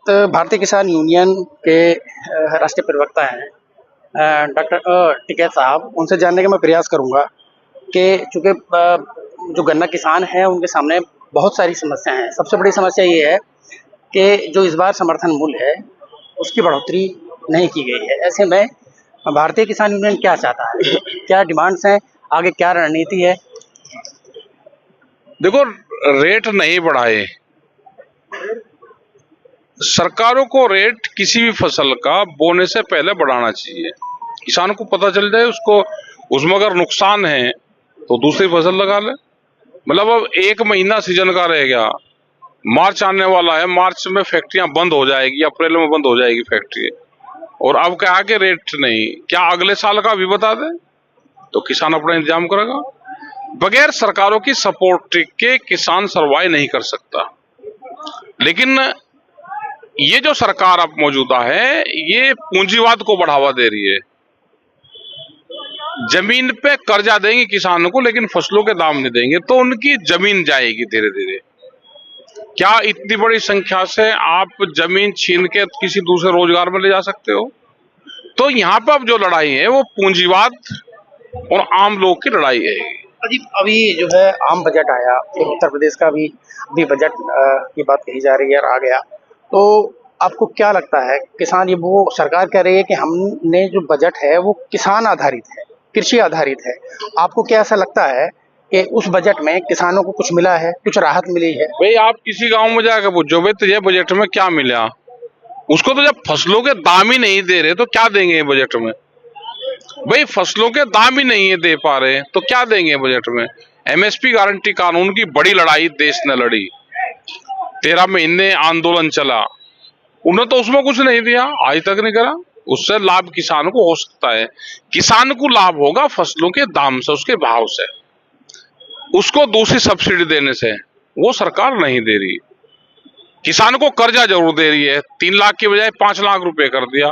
भारतीय किसान यूनियन के राष्ट्रीय प्रवक्ता हैं डॉक्टर टिकैत साहब, उनसे जानने का मैं प्रयास करूंगा कि चूंकि जो गन्ना किसान हैं उनके सामने बहुत सारी समस्याएं हैं। सबसे बड़ी समस्या ये है कि जो इस बार समर्थन मूल्य है उसकी बढ़ोतरी नहीं की गई है। ऐसे में भारतीय किसान यूनियन क्या चाहता है, क्या डिमांड्स हैं, आगे क्या रणनीति है? देखो, रेट नहीं बढ़ाए, सरकारों को रेट किसी भी फसल का बोने से पहले बढ़ाना चाहिए। किसान को पता चल जाए उसको, उसमें अगर नुकसान है तो दूसरी फसल लगा ले। मतलब अब 1 महीना सीजन का रह गया, मार्च आने वाला है, मार्च में फैक्ट्रियां बंद हो जाएगी, अप्रैल में बंद हो जाएगी फैक्ट्री, और अब क्या के रेट नहीं, क्या अगले साल का भी बता दे तो किसान अपना इंतजाम करेगा। बगैर सरकारों की सपोर्ट के किसान सर्वाइव नहीं कर सकता। लेकिन ये जो सरकार अब मौजूदा है ये पूंजीवाद को बढ़ावा दे रही है। जमीन पे कर्जा देंगे किसानों को लेकिन फसलों के दाम नहीं देंगे तो उनकी जमीन जाएगी धीरे धीरे। क्या इतनी बड़ी संख्या से आप जमीन छीन के किसी दूसरे रोजगार में ले जा सकते हो? तो यहाँ पर अब जो लड़ाई है वो पूंजीवाद और आम लोग की लड़ाई है। अभी जो है आम बजट आया, फिर उत्तर प्रदेश का भी बजट की बात कही जा रही है और आ गया, तो आपको क्या लगता है किसान, ये वो सरकार कह रही है कि हमने जो बजट है वो किसान आधारित है, कृषि आधारित है, आपको क्या ऐसा लगता है कि उस बजट में किसानों को कुछ मिला है, कुछ राहत मिली है? भाई आप किसी गांव में जाकर पूछो भाई तुझे बजट में क्या मिला, उसको तो जब फसलों के दाम ही नहीं दे रहे तो क्या देंगे बजट में। भाई फसलों के दाम ही नहीं दे पा रहे तो क्या देंगे बजट में। एमएसपी गारंटी कानून की बड़ी लड़ाई देश ने लड़ी, 13 महीने आंदोलन चला, उन्होंने तो उसमें कुछ नहीं दिया, आज तक नहीं करा। उससे लाभ किसान को हो सकता है, किसान को लाभ होगा फसलों के दाम से, उसके भाव से, उसको दूसरी सब्सिडी देने से, वो सरकार नहीं दे रही। किसान को कर्जा जरूर दे रही है, 3 लाख की बजाय 5 लाख रुपए कर दिया,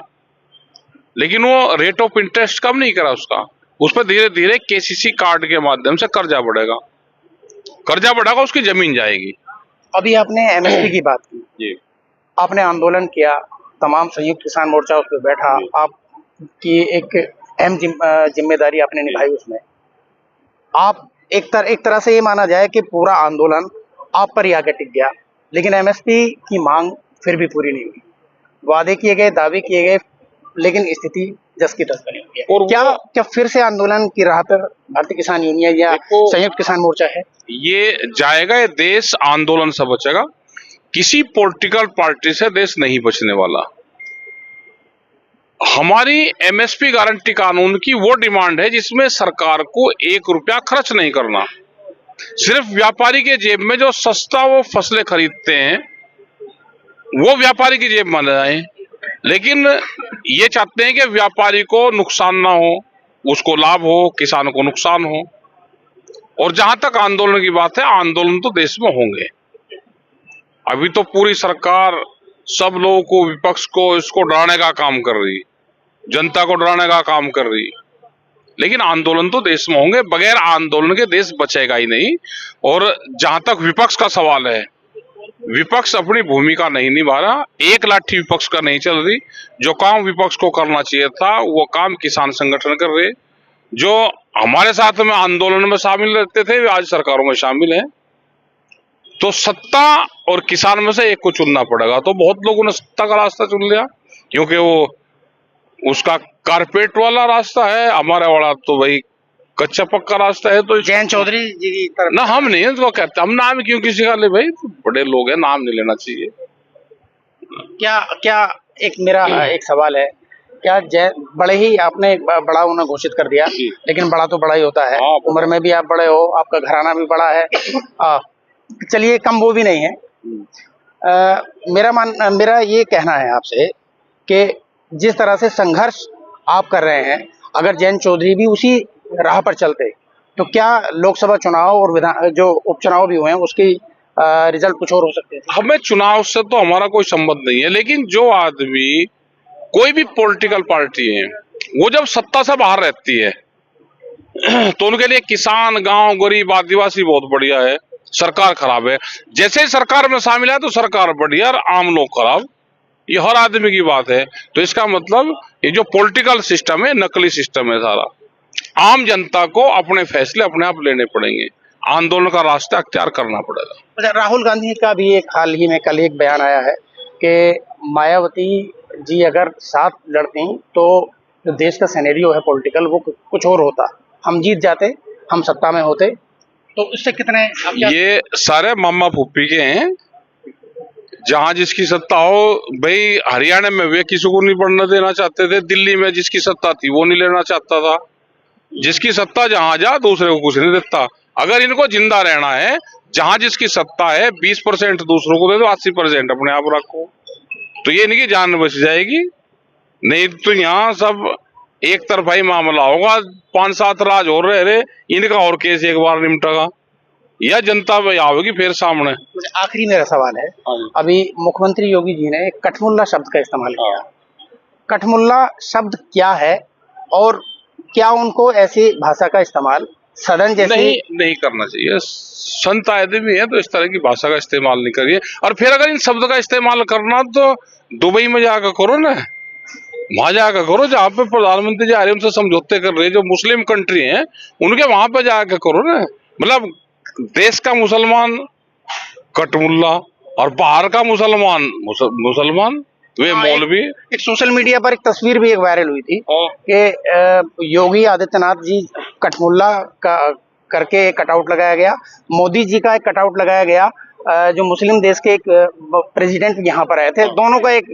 लेकिन वो रेट ऑफ इंटरेस्ट कम नहीं करा उसका। उस पर धीरे धीरे केसीसी कार्ड के माध्यम से कर्जा बढ़ेगा, कर्जा बढ़ेगा, उसकी जमीन जाएगी। अभी आपने एमएसपी की बात की जी, आपने आंदोलन किया, तमाम संयुक्त किसान मोर्चा उस पर बैठा, आपकी एक अहम जिम्मेदारी आपने निभाई उसमें। आप एक तरह से ये माना जाए कि पूरा आंदोलन आप पर ही आके टिक गया, लेकिन एमएसपी की मांग फिर भी पूरी नहीं हुई। वादे किए गए, दावे किए गए, लेकिन स्थिति जस की तस बनी हुई है। और क्या फिर से आंदोलन की राह पर भारतीय किसान यूनियन या संयुक्त किसान मोर्चा है? ये जाएगा, ये देश आंदोलन से बचेगा, किसी पॉलिटिकल पार्टी से देश नहीं बचने वाला। हमारी एमएसपी गारंटी कानून की वो डिमांड है जिसमें सरकार को 1 रुपया खर्च नहीं करना, सिर्फ व्यापारी के जेब में जो सस्ता वो फसलें खरीदते हैं वो व्यापारी की जेब में जाए। लेकिन ये चाहते हैं कि व्यापारी को नुकसान ना हो, उसको लाभ हो, किसान को नुकसान हो। और जहां तक आंदोलन की बात है, आंदोलन तो देश में होंगे। अभी तो पूरी सरकार सब लोगों को, विपक्ष को, इसको डराने का काम कर रही, जनता को डराने का काम कर रही, लेकिन आंदोलन तो देश में होंगे। बगैर आंदोलन के देश बचेगा ही नहीं। और जहां तक विपक्ष का सवाल है, विपक्ष अपनी भूमिका नहीं निभा रहा, एक लाठी विपक्ष का नहीं चल रही। जो काम विपक्ष को करना चाहिए था वो काम किसान संगठन कर रहे, जो हमारे साथ में आंदोलन में शामिल रहते थे वे आज सरकारों में शामिल हैं। तो सत्ता और किसान में से एक को चुनना पड़ेगा। तो बहुत लोगों ने सत्ता का रास्ता चुन लिया क्योंकि वो उसका कारपेट वाला रास्ता है, हमारा वाला तो भाई कच्चा पक्का रास्ता है। तो जयंत चौधरी जी की तरफ ना, हम नहीं तो कहते, हम नाम क्यों किसी का ले भाई, बड़े लोग हैं, नाम नहीं लेना चाहिए। क्या मेरा एक सवाल है, क्या बड़े ही आपने बड़ा उन्हें घोषित कर दिया, लेकिन बड़ा तो बड़ा ही होता है, उम्र में भी आप बड़े हो, आपका घराना भी बड़ा है, चलिए कम वो भी नहीं है। मेरा ये कहना है आपसे कि जिस तरह से संघर्ष आप कर रहे हैं, अगर जयंत चौधरी भी उसी राह पर चलते तो क्या लोकसभा चुनाव और जो उपचुनाव भी हुए हैं उसकी रिजल्ट कुछ और हो सकते थे? हमें चुनाव से तो हमारा कोई संबंध नहीं है, लेकिन जो आदमी, कोई भी पॉलिटिकल पार्टी है, वो जब सत्ता से बाहर रहती है तो उनके लिए किसान, गांव, गरीब, आदिवासी बहुत बढ़िया है, सरकार खराब है। जैसे ही सरकार में शामिल है तो सरकार बढ़िया और आम लोग खराब। ये हर आदमी की बात है। तो इसका मतलब ये जो पॉलिटिकल सिस्टम है नकली सिस्टम है सारा। आम जनता को अपने फैसले अपने आप लेने पड़ेंगे, आंदोलन का रास्ता अख्तियार करना पड़ेगा। अच्छा, राहुल गांधी का भी एक हाल ही में कल एक बयान आया है कि मायावती जी अगर साथ लड़ती तो जो देश का सिनेरियो है पॉलिटिकल वो कुछ और होता, हम जीत जाते, हम सत्ता में होते। तो इससे कितने ये सारे मामा फूफी के हैं, जहां जिसकी सत्ता हो। भाई हरियाणा में वे किसी को नहीं बढ़ने देना चाहते थे, दिल्ली में जिसकी सत्ता थी वो नहीं लेना चाहता था। जिसकी सत्ता जहां जा दूसरे को कुछ नहीं देता। अगर इनको जिंदा रहना है, जहां जिसकी सत्ता है 20% दूसरों को दे दो, 80% अपने आप रखो, तो ये इनकी जान बच जाएगी। नहीं तो यहाँ सब एक तरफा ही मामला होगा, 5-7 राज और रहे, इनका और केस एक बार निपटेगा या जनता आवेगी फिर सामने। आखिरी मेरा सवाल है, अभी मुख्यमंत्री योगी जी ने कठमुल्ला शब्द का इस्तेमाल किया। कठमुल्ला शब्द क्या है और क्या उनको ऐसी भाषा का इस्तेमाल सदन जैसे नहीं करना चाहिए। संत आदमी है तो इस तरह की भाषा का इस्तेमाल नहीं करिए। और फिर अगर इन शब्द का इस्तेमाल करना तो दुबई में जाकर करो ना, वहां जाकर करो जहाँ पे प्रधानमंत्री जा रहे हैं उनसे समझौते कर रहे हैं, जो मुस्लिम कंट्री हैं उनके वहां पे जाकर करो ना। मतलब देश का मुसलमान कटमुल्ला और बाहर का मुसलमान मुसलमान वे मौलवी। एक सोशल मीडिया पर एक तस्वीर भी एक वायरल हुई थी कि योगी आदित्यनाथ जी कठमुल्ला का करके एक कटआउट लगाया गया, मोदी जी का एक कटआउट लगाया गया, जो मुस्लिम देश के एक प्रेसिडेंट यहाँ पर आए थे, दोनों का एक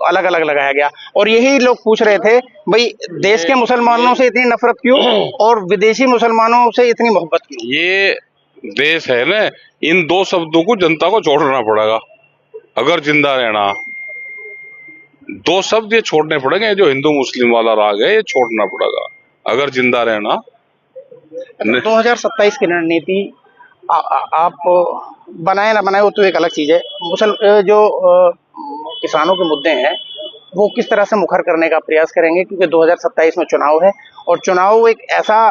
अलग अलग लगाया गया। और यही लोग पूछ रहे थे भाई देश के मुसलमानों से इतनी नफरत क्यों और विदेशी मुसलमानों से इतनी मोहब्बत क्यों? ये देश है ना, इन दो शब्दों को जनता को छोड़ना पड़ेगा। अगर जिंदा रहना, दो शब्द ये छोड़ने पड़ेंगे। जो हिंदू मुस्लिम वाला राग है ये छोड़ना पड़ेगा अगर जिंदा रहना। 2027 की रणनीति आप बनाए ना बनाए वो तो एक अलग चीज है। जो किसानों के मुद्दे हैं वो किस तरह से मुखर करने का प्रयास करेंगे, क्योंकि 2027 में चुनाव है और चुनाव एक ऐसा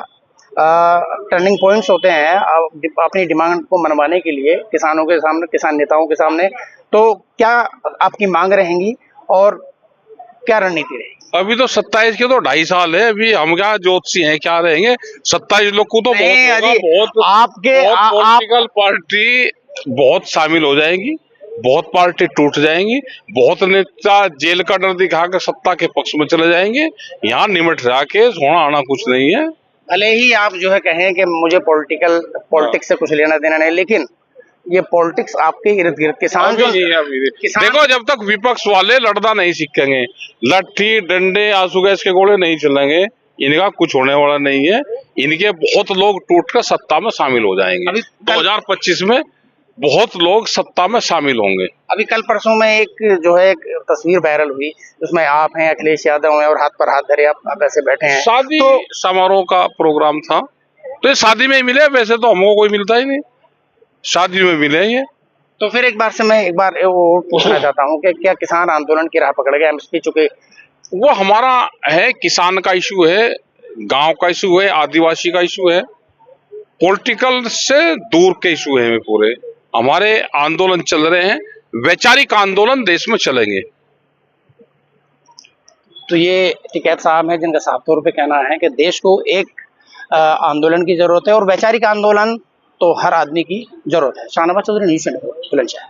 टर्निंग पॉइंट्स होते हैं अपनी डिमांड को मनवाने के लिए किसानों के सामने, किसान नेताओं के सामने। तो क्या आपकी मांग रहेंगी और क्या रणनीति रहेगी? अभी तो 27 के तो 2.5 साल है, अभी हम क्या ज्योतिषी हैं क्या रहेंगे 27 लोग को तो बहुत आपके पॉलिटिकल पार्टी बहुत शामिल हो जाएंगी, बहुत पार्टी टूट जाएंगी, बहुत नेता जेल का डर दिखा कर सत्ता के पक्ष में चले जाएंगे। यहाँ निमट रहा के सोना आना कुछ नहीं है। भले ही आप जो है कहें कि मुझे पॉलिटिक्स से कुछ लेना देना नहीं, लेकिन ये पॉलिटिक्स आपके इर्द गिर्द किसान देखो, जब तक विपक्ष वाले लड़ना नहीं सीखेंगे, लट्ठी डंडे आंसू गैस के गोले नहीं चलेंगे, इनका कुछ होने वाला नहीं है। इनके बहुत लोग टूटकर सत्ता में शामिल हो जाएंगे। 2025 में बहुत लोग सत्ता में शामिल होंगे। अभी कल परसों में एक जो है एक तस्वीर वायरल हुई, उसमें आप हैं, अखिलेश यादव हैं और हाथ पर हाथ धरे आप ऐसे बैठे हैं। शादी समारोह का प्रोग्राम था, तो ये शादी में ही मिले, वैसे तो हमको कोई मिलता ही नहीं, शादी में मिले ये। तो फिर एक बार वो पूछना चाहता हूँ कि क्या किसान आंदोलन की राह पकड़ गए एमएसपी, चुके वो हमारा है, किसान का इशू है, गांव का इशू है, आदिवासी का इशू है, पॉलिटिकल से दूर के इशू है पूरे। हमारे आंदोलन चल रहे हैं, वैचारिक आंदोलन देश में चलेंगे। तो ये टिकैत साहब हैं जिनका साफ तौर पे कहना है कि देश को एक आंदोलन की जरूरत है और वैचारिक आंदोलन तो हर आदमी की जरूरत है। शाहनवाज चौधरी, न्यूज़ 24 बुलंदशहर।